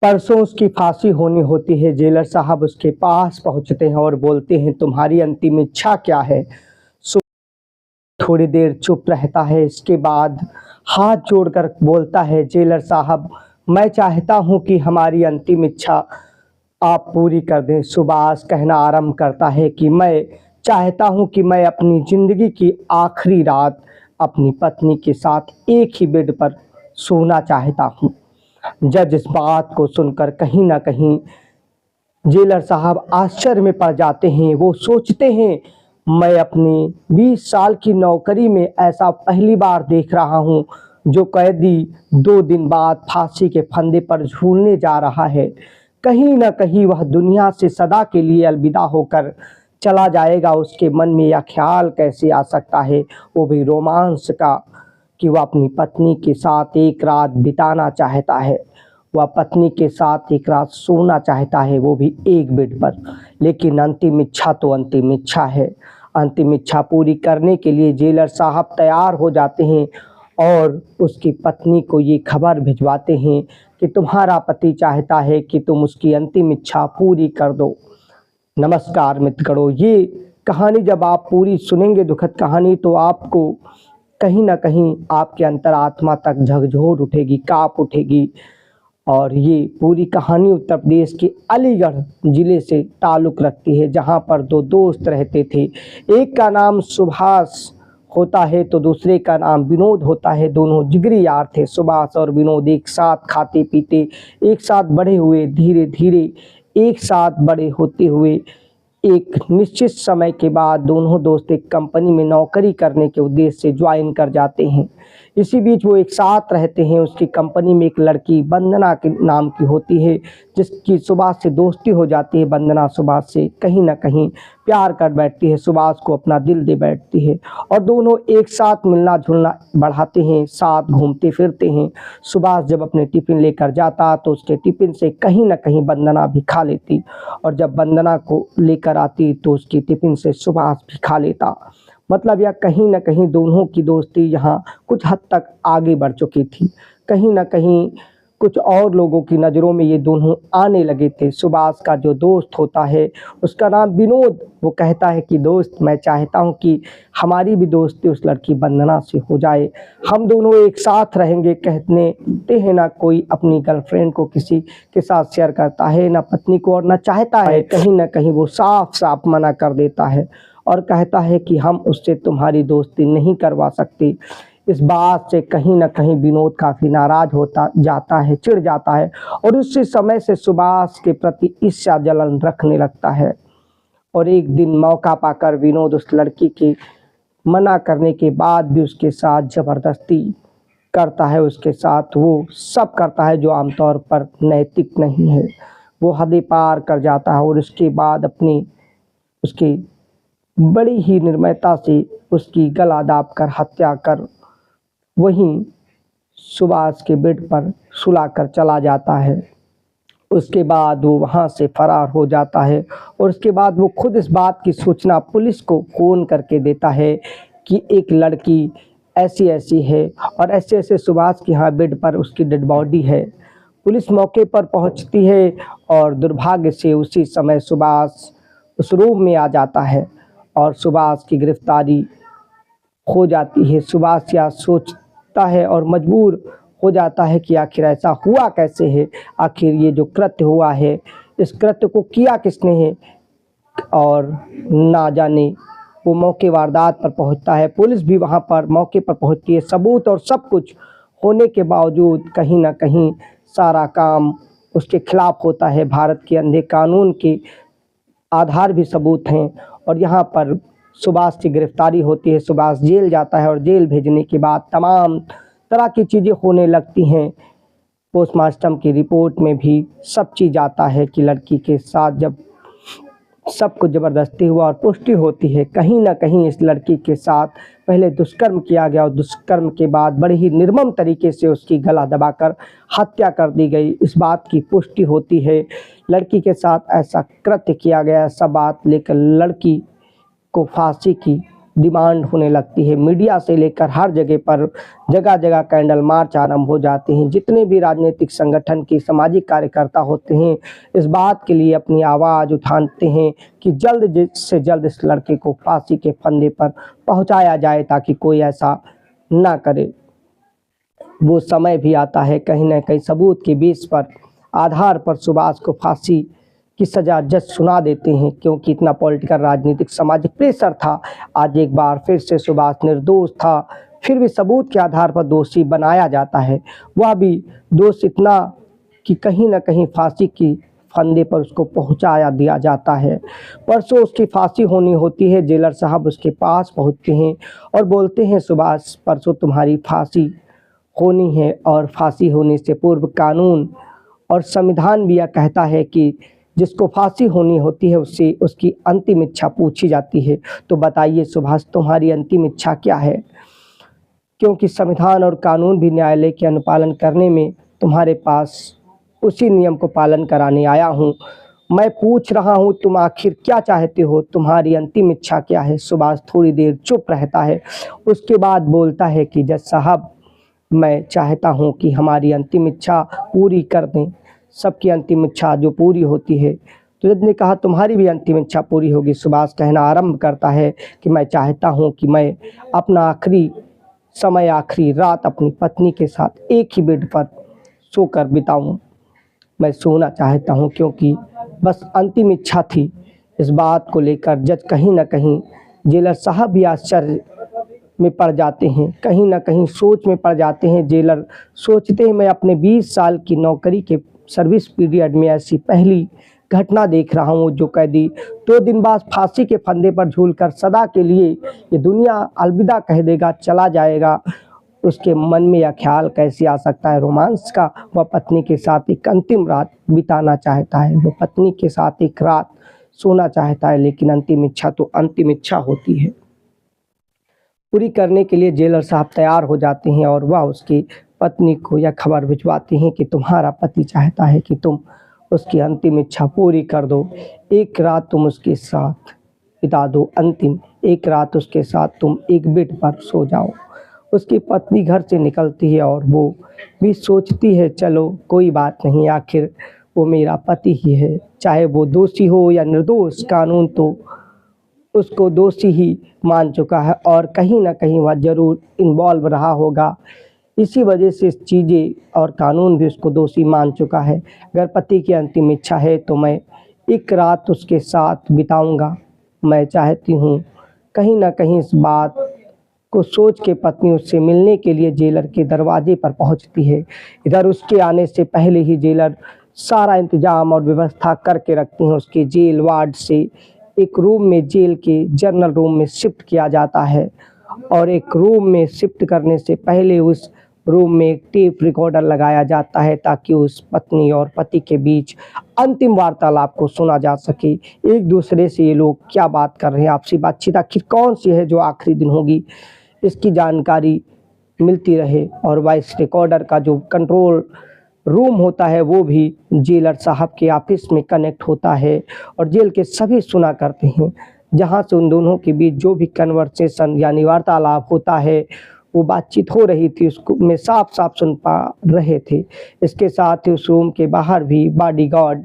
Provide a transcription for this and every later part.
परसों उसकी फांसी होनी होती है। जेलर साहब उसके पास पहुंचते हैं और बोलते हैं, तुम्हारी अंतिम इच्छा क्या है? थोड़ी देर चुप रहता है, इसके बाद हाथ जोड़कर बोलता है, जेलर साहब, मैं चाहता हूं कि हमारी अंतिम इच्छा आप पूरी कर दें। सुभाष कहना आरंभ करता है कि मैं चाहता हूं कि मैं अपनी ज़िंदगी की आखिरी रात अपनी पत्नी के साथ एक ही बेड पर सोना चाहता हूं। जज इस बात को सुनकर कहीं ना कहीं जेलर साहब आश्चर्य में पड़ जाते हैं। वो सोचते हैं, मैं अपनी 20 साल की नौकरी में ऐसा पहली बार देख रहा हूं जो कैदी 2 दिन बाद फांसी के फंदे पर झूलने जा रहा है। कहीं ना कहीं वह दुनिया से सदा के लिए अलविदा होकर चला जाएगा। उसके मन में यह ख्याल कैसे आ सकता है, वो भी रोमांस का, कि वह अपनी पत्नी के साथ एक रात बिताना चाहता है। वह पत्नी के साथ एक रात सोना चाहता है, वो भी एक बेड पर। लेकिन अंतिम इच्छा तो अंतिम इच्छा है। अंतिम इच्छा पूरी करने के लिए जेलर साहब तैयार हो जाते हैं और उसकी पत्नी को ये खबर भिजवाते हैं कि तुम्हारा पति चाहता है कि तुम उसकी अंतिम इच्छा पूरी कर दो। नमस्कार मित्रगणों, ये कहानी जब आप पूरी सुनेंगे, दुखद कहानी, तो आपको कहीं ना कहीं आपके अंतरात्मा तक झकझोर उठेगी, काँप उठेगी। और ये पूरी कहानी उत्तर प्रदेश के अलीगढ़ ज़िले से ताल्लुक़ रखती है, जहाँ पर 2 दोस्त रहते थे। एक का नाम सुभाष होता है तो दूसरे का नाम विनोद होता है। दोनों जिगरी यार थे। सुभाष और विनोद एक साथ खाते पीते, एक साथ बड़े हुए। धीरे धीरे एक साथ बड़े होते हुए एक निश्चित समय के बाद दोनों दोस्त एक कंपनी में नौकरी करने के उद्देश्य से ज्वाइन कर जाते हैं। इसी बीच वो एक साथ रहते हैं। उसकी कंपनी में एक लड़की वंदना के नाम की होती है, जिसकी सुभाष से दोस्ती हो जाती है। वंदना सुभाष से कहीं ना कहीं प्यार कर बैठती है, सुभाष को अपना दिल दे बैठती है और दोनों एक साथ मिलना जुलना बढ़ाते हैं, साथ घूमते फिरते हैं। सुभाष जब अपने टिफ़िन लेकर जाता तो उसके टिफ़िन से कहीं ना कहीं वंदना भी खा लेती, और जब वंदना को लेकर आती तो उसकी टिफ़िन से सुभाष भी खा लेता। मतलब यह कहीं ना कहीं दोनों की दोस्ती यहाँ कुछ हद तक आगे बढ़ चुकी थी। कहीं ना कहीं कुछ और लोगों की नज़रों में ये दोनों आने लगे थे। सुभाष का जो दोस्त होता है उसका नाम विनोद, वो कहता है कि दोस्त, मैं चाहता हूँ कि हमारी भी दोस्ती उस लड़की वंदना से हो जाए, हम दोनों एक साथ रहेंगे। कहते हैं ना कोई अपनी गर्लफ्रेंड को किसी के साथ शेयर करता है, ना पत्नी को, और ना चाहता है। कहीं ना कहीं वो साफ साफ मना कर देता है और कहता है कि हम उससे तुम्हारी दोस्ती नहीं करवा सकते। इस बात से कहीं ना कहीं विनोद काफ़ी नाराज़ होता जाता है, चिढ़ जाता है और उसी समय से सुभाष के प्रति ईर्ष्या जलन रखने लगता है। और एक दिन मौका पाकर विनोद उस लड़की के मना करने के बाद भी उसके साथ ज़बरदस्ती करता है। उसके साथ वो सब करता है जो आमतौर पर नैतिक नहीं है। वो हदें पार कर जाता है और उसके बाद उसकी बड़ी ही निर्ममता से उसकी गला दाब कर हत्या कर वहीं सुभाष के बेड पर सुलाकर चला जाता है। उसके बाद वो वहाँ से फरार हो जाता है और उसके बाद वो खुद इस बात की सूचना पुलिस को फ़ोन करके देता है कि एक लड़की ऐसी ऐसी है और ऐसे ऐसे सुभाष के यहाँ बेड पर उसकी डेड बॉडी है। पुलिस मौके पर पहुँचती है और दुर्भाग्य से उसी समय सुभाष उस रूम में आ जाता है और सुभाष की गिरफ्तारी हो जाती है। सुभाष यह सोचता है और मजबूर हो जाता है कि आखिर ऐसा हुआ कैसे है, आखिर ये जो कृत्य हुआ है इस कृत्य को किया किसने है। और ना जाने वो मौके वारदात पर पहुंचता है। पुलिस भी वहां पर मौके पर पहुंचती है। सबूत और सब कुछ होने के बावजूद कहीं ना कहीं सारा काम उसके खिलाफ होता है। भारत के अंधे कानून के आधार भी सबूत हैं और यहाँ पर सुभाष की गिरफ्तारी होती है। सुभाष जेल जाता है और जेल भेजने के बाद तमाम तरह की चीज़ें होने लगती हैं। पोस्टमार्टम की रिपोर्ट में भी सब चीज़ आता है कि लड़की के साथ जब सब कुछ ज़बरदस्ती हुआ और पुष्टि होती है कहीं ना कहीं इस लड़की के साथ पहले दुष्कर्म किया गया और दुष्कर्म के बाद बड़े ही निर्मम तरीके से उसकी गला दबाकर हत्या कर दी गई, इस बात की पुष्टि होती है। लड़की के साथ ऐसा कृत्य किया गया, सब बात लेकर लड़की को फांसी की डिमांड होने लगती है। मीडिया से लेकर हर जगह पर जगह जगह कैंडल मार्च आरंभ हो जाते हैं। जितने भी राजनीतिक संगठन के सामाजिक कार्यकर्ता होते हैं इस बात के लिए अपनी आवाज़ उठाते हैं कि जल्द से जल्द इस लड़के को फांसी के फंदे पर पहुंचाया जाए ताकि कोई ऐसा ना करे। वो समय भी आता है कहीं ना कहीं सबूत के बेस पर आधार पर सुभाष को फांसी की सज़ा जज सुना देते हैं, क्योंकि इतना पॉलिटिकल राजनीतिक सामाजिक प्रेशर था। आज एक बार फिर से सुभाष निर्दोष था, फिर भी सबूत के आधार पर दोषी बनाया जाता है। वह भी दोष इतना कि कहीं ना कहीं फांसी की फंदे पर उसको पहुंचाया दिया जाता है। परसों उसकी फांसी होनी होती है। जेलर साहब उसके पास पहुंचते हैं और बोलते हैं, सुभाष परसों तुम्हारी फांसी होनी है और फांसी होने से पूर्व कानून और संविधान भी यह कहता है कि जिसको फांसी होनी होती है उससे उसकी अंतिम इच्छा पूछी जाती है। तो बताइए सुभाष, तुम्हारी अंतिम इच्छा क्या है? क्योंकि संविधान और कानून भी न्यायालय के अनुपालन करने में तुम्हारे पास उसी नियम को पालन कराने आया हूँ। मैं पूछ रहा हूँ तुम आखिर क्या चाहते हो, तुम्हारी अंतिम इच्छा क्या है? सुभाष थोड़ी देर चुप रहता है, उसके बाद बोलता है कि जज साहब, मैं चाहता हूँ कि हमारी अंतिम इच्छा पूरी कर दें। सबकी अंतिम इच्छा जो पूरी होती है, तो जज ने कहा तुम्हारी भी अंतिम इच्छा पूरी होगी। सुभाष कहना आरंभ करता है कि मैं चाहता हूँ कि मैं अपना आखिरी समय, आखिरी रात अपनी पत्नी के साथ एक ही बेड पर सोकर बिताऊं। मैं सोना चाहता हूं, क्योंकि बस अंतिम इच्छा थी। इस बात को लेकर जज कहीं ना कहीं जेलर साहब भी आश्चर्य में पड़ जाते हैं, कहीं ना कहीं सोच में पड़ जाते हैं। जेलर सोचते हैं मैं अपने 20 साल की नौकरी के सर्विस पीरियड में ऐसी पहली घटना देख रहा हूँ जो कैदी 2 दिन बाद फांसी के फंदे पर झूलकर सदा के लिए ये दुनिया अलविदा कह देगा, चला जाएगा। उसके मन में यह ख्याल कैसे आ सकता है रोमांस का? वह पत्नी के साथ एक अंतिम रात बिताना चाहता है, वो पत्नी के साथ एक रात सोना चाहता है, लेकिन अंतिम इच्छा तो अंतिम इच्छा होती है। पूरी करने के लिए जेलर साहब तैयार हो जाते हैं और वह उसकी पत्नी को यह खबर भिजवाते हैं कि तुम्हारा पति चाहता है कि तुम उसकी अंतिम इच्छा पूरी कर दो। एक रात तुम उसके साथ बिता दो, अंतिम एक रात उसके साथ तुम एक बेड पर सो जाओ। उसकी पत्नी घर से निकलती है और वो भी सोचती है चलो कोई बात नहीं, आखिर वो मेरा पति ही है, चाहे वो दोषी हो या निर्दोष, कानून तो उसको दोषी ही मान चुका है और कहीं ना कहीं वह ज़रूर इन्वॉल्व रहा होगा। इसी वजह से चीज़ें और कानून भी उसको दोषी मान चुका है। अगर पति की अंतिम इच्छा है तो मैं एक रात उसके साथ बिताऊंगा। मैं चाहती हूँ कहीं ना कहीं इस बात को सोच के पत्नी उससे मिलने के लिए जेलर के दरवाजे पर पहुंचती है। इधर उसके आने से पहले ही जेलर सारा इंतजाम और व्यवस्था करके रखती हैं। उसके जेल वार्ड से एक रूम में, जेल के जनरल रूम में शिफ्ट किया जाता है और एक रूम में शिफ्ट करने से पहले उस रूम में एक टेप रिकॉर्डर लगाया जाता है ताकि उस पत्नी और पति के बीच अंतिम वार्तालाप को सुना जा सके। एक दूसरे से ये लोग क्या बात कर रहे हैं, आपसी बातचीत आखिर कौन सी है जो आखिरी दिन होगी, इसकी जानकारी मिलती रहे। और वॉइस रिकॉर्डर का जो कंट्रोल रूम होता है वो भी जेलर साहब के ऑफिस में कनेक्ट होता है और जेल के सभी सुना करते हैं। जहां से उन दोनों के बीच जो भी कन्वर्सेशन यानी वार्तालाप होता है, वो बातचीत हो रही थी, उसको में साफ साफ सुन पा रहे थे। इसके साथ ही उस रूम के बाहर भी बॉडीगार्ड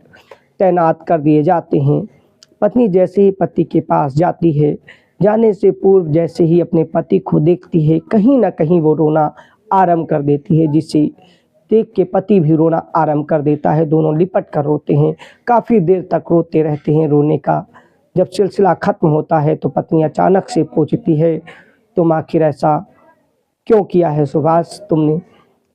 तैनात कर दिए जाते हैं। पत्नी जैसे ही पति के पास जाती है, जाने से पूर्व जैसे ही अपने पति को देखती है, कहीं ना कहीं वो रोना आरंभ कर देती है, जिसे देख के पति भी रोना आरंभ कर देता है। दोनों लिपट कर रोते हैं, काफ़ी देर तक रोते रहते हैं। रोने का जब सिलसिला ख़त्म होता है तो पत्नी अचानक से पूछती है, तुम आखिर ऐसा क्यों किया है सुभाष? तुमने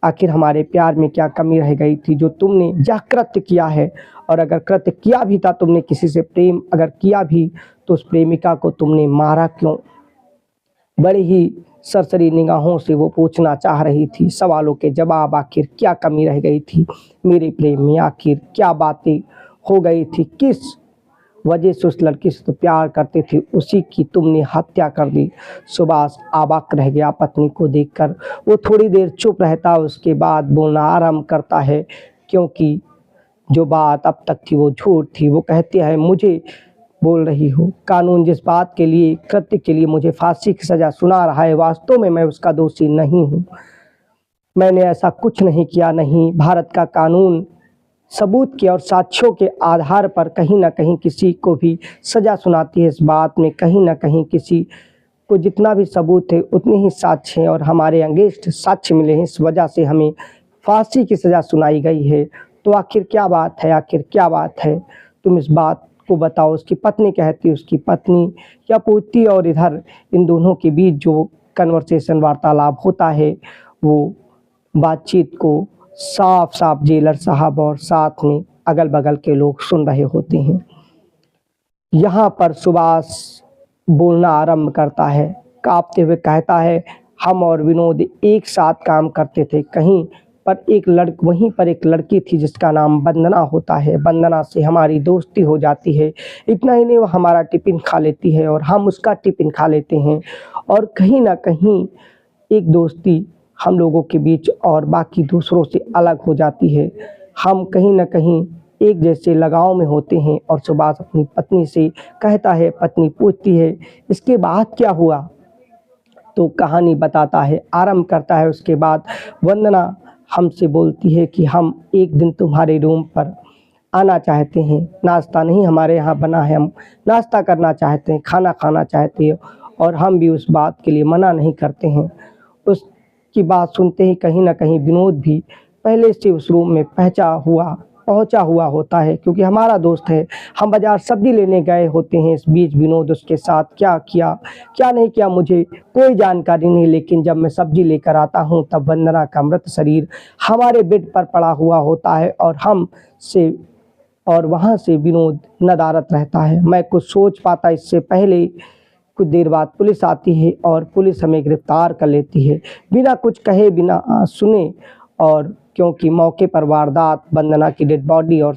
आखिर हमारे प्यार में क्या कमी रह गई थी जो तुमने यह कृत्य किया है? और अगर कृत्य किया भी था, तुमने किसी से प्रेम अगर किया भी, तो उस प्रेमिका को तुमने मारा क्यों? बड़ी ही सरसरी निगाहों से वो पूछना चाह रही थी। सवालों के जवाब, आखिर क्या कमी रह गई थी मेरे प्रेम में, आखिर क्या बातें हो गई थी, किस वजह से उस लड़की से तो प्यार करते थे उसी की तुमने हत्या कर दी। सुभाष अवाक रह गया पत्नी को देखकर। वो थोड़ी देर चुप रहता, उसके बाद बोलना आरंभ करता है, क्योंकि जो बात अब तक थी वो झूठ थी। वो कहते हैं, मुझे बोल रही हो। कानून जिस बात के लिए, कृत्य के लिए मुझे फांसी की सज़ा सुना रहा है, वास्तव में मैं उसका दोषी नहीं हूँ। मैंने ऐसा कुछ नहीं किया। नहीं, भारत का कानून सबूत के और साक्ष्यों के आधार पर कहीं न कहीं किसी को भी सज़ा सुनाती है। इस बात में कहीं न कहीं किसी को जितना भी सबूत है उतने ही साक्ष्य हैं और हमारे अगेंस्ट साक्ष्य मिले हैं, इस वजह से हमें फांसी की सज़ा सुनाई गई है। तो आखिर क्या बात है, आखिर क्या बात है? तुम इस बात को बताओ। उसकी पत्नी कहती है, उसकी पत्नी क्या पूछती, और इधर इन दोनों के बीच जो कन्वर्सेशन, वार्तालाप होता है, वो बातचीत को साफ साफ जेलर साहब और साथ में अगल बगल के लोग सुन रहे होते हैं। यहाँ पर सुभाष बोलना आरंभ करता है, कांपते हुए कहता है, हम और विनोद एक साथ काम करते थे। कहीं पर वहीं पर एक लड़की थी जिसका नाम वंदना होता है। वंदना से हमारी दोस्ती हो जाती है। इतना ही नहीं, वो हमारा टिफ़िन खा लेती है और हम उसका टिफ़िन खा लेते हैं, और कहीं ना कहीं एक दोस्ती हम लोगों के बीच और बाकी दूसरों से अलग हो जाती है। हम कहीं ना कहीं एक जैसे लगाव में होते हैं। और सुभाष अपनी पत्नी से कहता है, पत्नी पूछती है, इसके बाद क्या हुआ? तो कहानी बताता है, आरंभ करता है। उसके बाद वंदना हमसे बोलती है कि हम एक दिन तुम्हारे रूम पर आना चाहते हैं। नाश्ता नहीं हमारे यहाँ बना है, हम नाश्ता करना चाहते हैं, खाना खाना चाहते हैं, और हम भी उस बात के लिए मना नहीं करते हैं। उसकी बात सुनते ही कहीं ना कहीं विनोद भी पहले से उस रूम में पहुंचा हुआ होता है, क्योंकि हमारा दोस्त है। हम बाजार सब्जी लेने गए होते हैं। इस बीच विनोद उसके साथ क्या किया, क्या नहीं किया, मुझे कोई जानकारी नहीं, लेकिन जब मैं सब्जी लेकर आता हूं तब वंदना का मृत शरीर हमारे बेड पर पड़ा हुआ होता है, और वहां से विनोद नदारद रहता है। मैं कुछ सोच पाता इससे पहले कुछ देर बाद पुलिस आती है और पुलिस हमें गिरफ्तार कर लेती है, बिना कुछ कहे, बिना सुने। और क्योंकि मौके पर वारदात, वंदना की डेड बॉडी और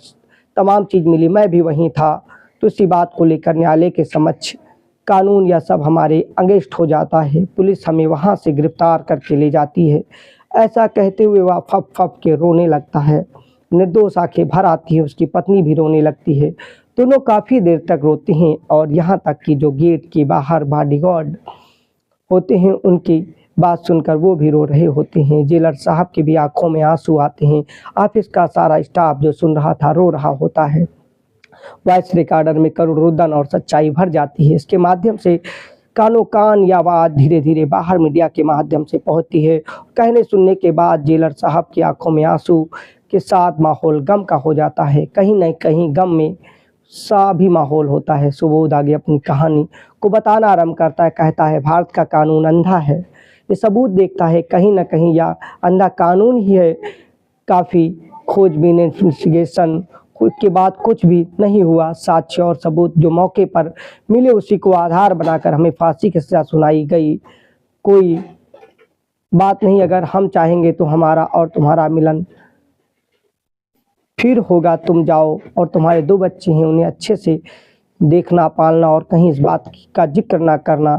तमाम चीज़ मिली, मैं भी वहीं था, तो इसी बात को लेकर न्यायालय के समक्ष कानून या सब हमारे अगेंस्ट हो जाता है। पुलिस हमें वहाँ से गिरफ्तार करके ले जाती है। ऐसा कहते हुए वह फप फप के रोने लगता है। निर्दोष आंखें भर आती है। उसकी पत्नी भी रोने लगती है। दोनों काफ़ी देर तक रोते हैं, और यहाँ तक कि जो गेट के बाहर बॉडीगार्ड होते हैं उनकी बात सुनकर वो भी रो रहे होते हैं। जेलर साहब की भी आंखों में आंसू आते हैं। ऑफिस का सारा स्टाफ जो सुन रहा था रो रहा होता है। वॉइस रिकॉर्डर में करुण रुदन और सच्चाई भर जाती है। इसके माध्यम से कानों कान ये आवाज़ धीरे धीरे बाहर मीडिया के माध्यम से पहुंचती है। कहने सुनने के बाद जेलर साहब की आंखों में आंसू के साथ माहौल गम का हो जाता है। कहीं न कहीं गम में सा भी माहौल होता है। सुबोध आगे अपनी कहानी को बताना आरंभ करता है। कहता है, भारत का कानून अंधा है, ये सबूत देखता है। कहीं ना कहीं यह अंधा कानून ही है। काफ़ी खोजबीन, इन्वेस्टिगेशन के बाद कुछ भी नहीं हुआ। साक्ष्य और सबूत जो मौके पर मिले उसी को आधार बनाकर हमें फांसी की सज़ा सुनाई गई। कोई बात नहीं, अगर हम चाहेंगे तो हमारा और तुम्हारा मिलन फिर होगा। तुम जाओ, और तुम्हारे 2 बच्चे हैं, उन्हें अच्छे से देखना पालना, और कहीं इस बात का जिक्र ना करना,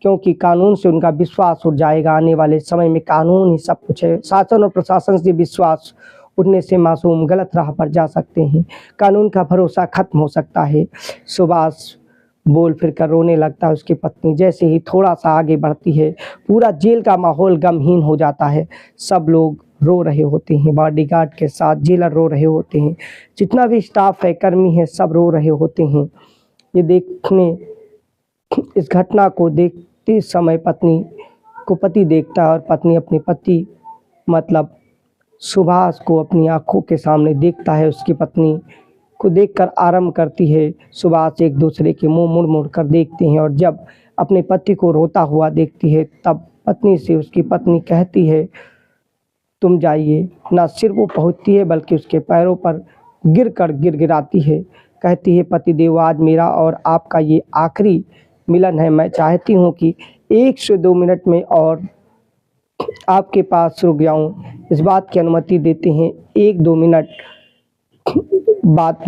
क्योंकि कानून से उनका विश्वास उठ जाएगा। आने वाले समय में कानून ही सब कुछ है। शासन और प्रशासन से विश्वास उठने से मासूम गलत राह पर जा सकते हैं। कानून का भरोसा खत्म हो सकता है। सुभाष बोल फिर कर रोने लगता है। उसकी पत्नी जैसे ही थोड़ा सा आगे बढ़ती है, पूरा जेल का माहौल गमहीन हो जाता है। सब लोग रो रहे होते हैं, बॉडीगार्ड के साथ जेलर रो रहे होते हैं, जितना भी स्टाफ है, कर्मी है, सब रो रहे होते हैं। इस घटना को देखते समय पत्नी को पति देखता है, और पत्नी अपने पति मतलब सुभाष को अपनी आंखों के सामने देखता है। उसकी पत्नी को देखकर आरंभ करती है। सुभाष एक दूसरे के मुंह मुड़ मुड़ कर देखते हैं, और जब अपने पति को रोता हुआ देखती है तब पत्नी से उसकी पत्नी कहती है, तुम जाइए। ना सिर्फ वो पहुंचती है बल्कि उसके पैरों पर गिड़गिड़ाती है। कहती है, पतिदेव, आज मेरा और आपका ये आखिरी मिलन है। मैं चाहती हूँ कि 1 से 2 मिनट में और आपके पास रुक जाऊँ। इस बात की अनुमति देते हैं। 1-2 मिनट बात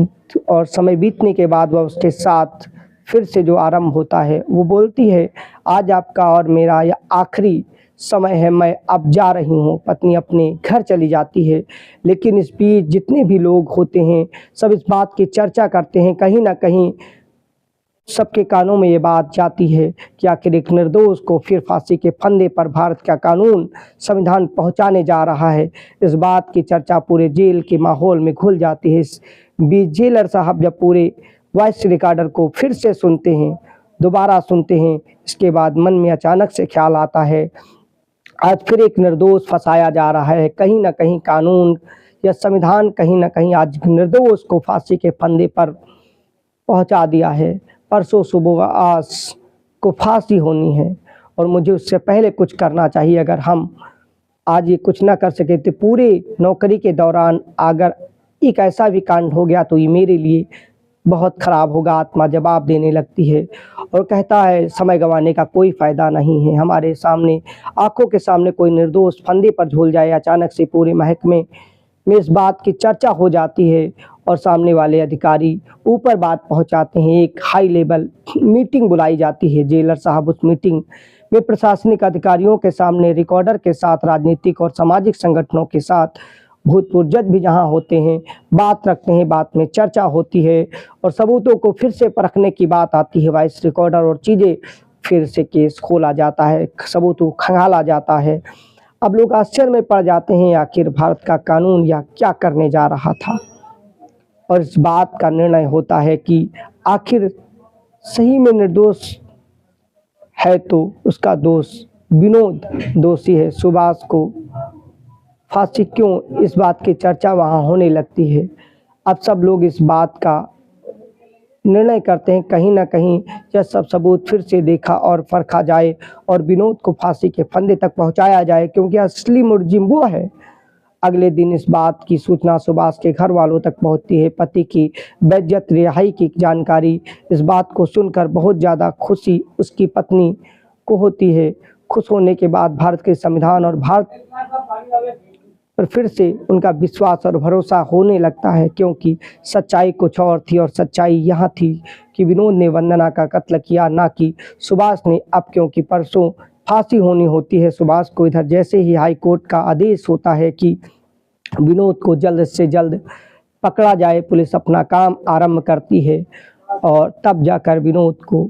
और समय बीतने के बाद वह उसके साथ फिर से जो आरंभ होता है, वो बोलती है, आज आपका और मेरा यह आखिरी समय है, मैं अब जा रही हूँ। पत्नी अपने घर चली जाती है। लेकिन इस बीच जितने भी लोग होते हैं सब इस बात की चर्चा करते हैं। कहीं ना कहीं सबके कानों में ये बात जाती है कि आखिर एक निर्दोष को फिर फांसी के फंदे पर भारत का कानून संविधान पहुंचाने जा रहा है। इस बात की चर्चा पूरे जेल के माहौल में घुल जाती है। इस बीच जेलर साहब जब पूरे वॉइस रिकॉर्डर को फिर से सुनते हैं, दोबारा सुनते हैं, इसके बाद मन में अचानक से ख्याल आता है आज फिर एक निर्दोष फंसाया जा रहा है। कहीं ना कहीं कानून या संविधान कहीं ना कहीं आज निर्दोष को फांसी के फंदे पर पहुंचा दिया है। परसों सुबह आज को फांसी होनी है और मुझे उससे पहले कुछ करना चाहिए। अगर हम आज ये कुछ ना कर सके तो पूरे नौकरी के दौरान अगर एक ऐसा भी कांड हो गया तो ये मेरे लिए बहुत ख़राब होगा। आत्मा जवाब देने लगती है और कहता है समय गंवाने का कोई फ़ायदा नहीं है। हमारे सामने आंखों के सामने कोई निर्दोष फंदे पर झूल जाए, अचानक से पूरे महकमे में इस बात की चर्चा हो जाती है और सामने वाले अधिकारी ऊपर बात पहुंचाते हैं। एक हाई लेवल मीटिंग बुलाई जाती है। जेलर साहब उस मीटिंग में प्रशासनिक अधिकारियों के सामने रिकॉर्डर के साथ, राजनीतिक और सामाजिक संगठनों के साथ, भूतपूर्व जज भी जहां होते हैं, बात रखते हैं। बात में चर्चा होती है और सबूतों को फिर से परखने की बात आती है। वॉइस रिकॉर्डर और चीज़ें फिर से केस खोला जाता है, सबूतों खंगाला जाता है। अब लोग आश्चर्य में पड़ जाते हैं आखिर भारत का कानून या क्या करने जा रहा था और इस बात का निर्णय होता है कि आखिर सही में निर्दोष है तो उसका दोष विनोद दोषी है। सुभाष को फांसी क्यों, इस बात की चर्चा वहाँ होने लगती है। अब सब लोग इस बात का निर्णय करते हैं कहीं ना कहीं यह सब सबूत फिर से देखा और परखा जाए और विनोद को फांसी के फंदे तक पहुंचाया जाए, क्योंकि असली मुलजिम वो है। अगले दिन इस बात की सूचना सुभाष के घर वालों तक पहुंचती है। पति की बेइज्जत रिहाई की जानकारी, इस बात को सुनकर बहुत ज़्यादा खुशी उसकी पत्नी को होती है। खुश होने के बाद भारत के संविधान और भारत पर फिर से उनका विश्वास और भरोसा होने लगता है, क्योंकि सच्चाई कुछ और थी और सच्चाई यहाँ थी कि विनोद ने वंदना का कत्ल किया, ना कि सुभाष ने। अब क्योंकि परसों फांसी होनी होती है सुभाष को, इधर जैसे ही हाई कोर्ट का आदेश होता है कि विनोद को जल्द से जल्द पकड़ा जाए, पुलिस अपना काम आरंभ करती है और तब जाकर विनोद को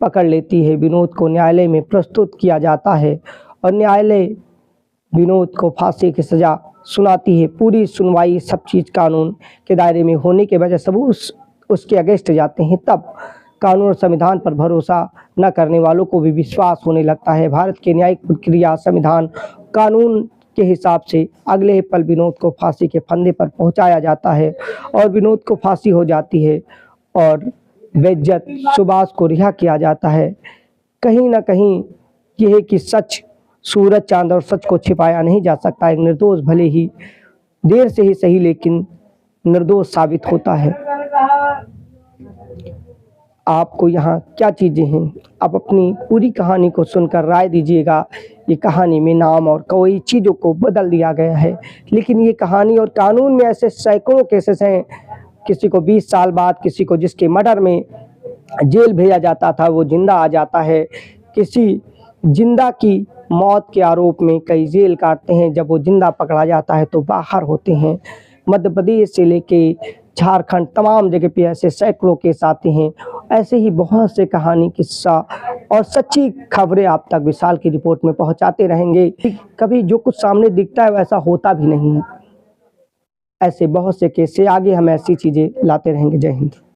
पकड़ लेती है। विनोद को न्यायालय में प्रस्तुत किया जाता है और न्यायालय विनोद को फांसी की सज़ा सुनाती है। पूरी सुनवाई सब चीज़ कानून के दायरे में होने के वजह सबूत उसके अगेंस्ट जाते हैं। तब कानून और संविधान पर भरोसा न करने वालों को भी विश्वास होने लगता है। भारत के न्यायिक प्रक्रिया, संविधान, कानून के हिसाब से अगले ही पल विनोद को फांसी के फंदे पर पहुंचाया जाता है और विनोद को फांसी हो जाती है और बेइज्जत सुभाष को रिहा किया जाता है। कहीं ना कहीं यह है कि सच, सूरज, चांद और सच को छिपाया नहीं जा सकता। एक निर्दोष भले ही देर से ही सही लेकिन निर्दोष साबित होता है। आपको यहाँ क्या चीज़ें हैं, आप अपनी पूरी कहानी को सुनकर राय दीजिएगा। ये कहानी में नाम और कई चीज़ों को बदल दिया गया है, लेकिन ये कहानी और कानून में ऐसे सैकड़ों केसेस हैं। किसी को 20 साल बाद, किसी को जिसके मर्डर में जेल भेजा जाता था वो जिंदा आ जाता है। किसी जिंदा की मौत के आरोप में कई जेल काटते हैं, जब वो जिंदा पकड़ा जाता है तो बाहर होते हैं। मध्य प्रदेश से लेके झारखंड तमाम जगह पे ऐसे सैकड़ों केस आते हैं। ऐसे ही बहुत से कहानी, किस्सा और सच्ची खबरें आप तक विशाल की रिपोर्ट में पहुंचाते रहेंगे। कभी जो कुछ सामने दिखता है वैसा होता भी नहीं है। ऐसे बहुत से केस से आगे हम ऐसी चीज़ें लाते रहेंगे। जय हिंद।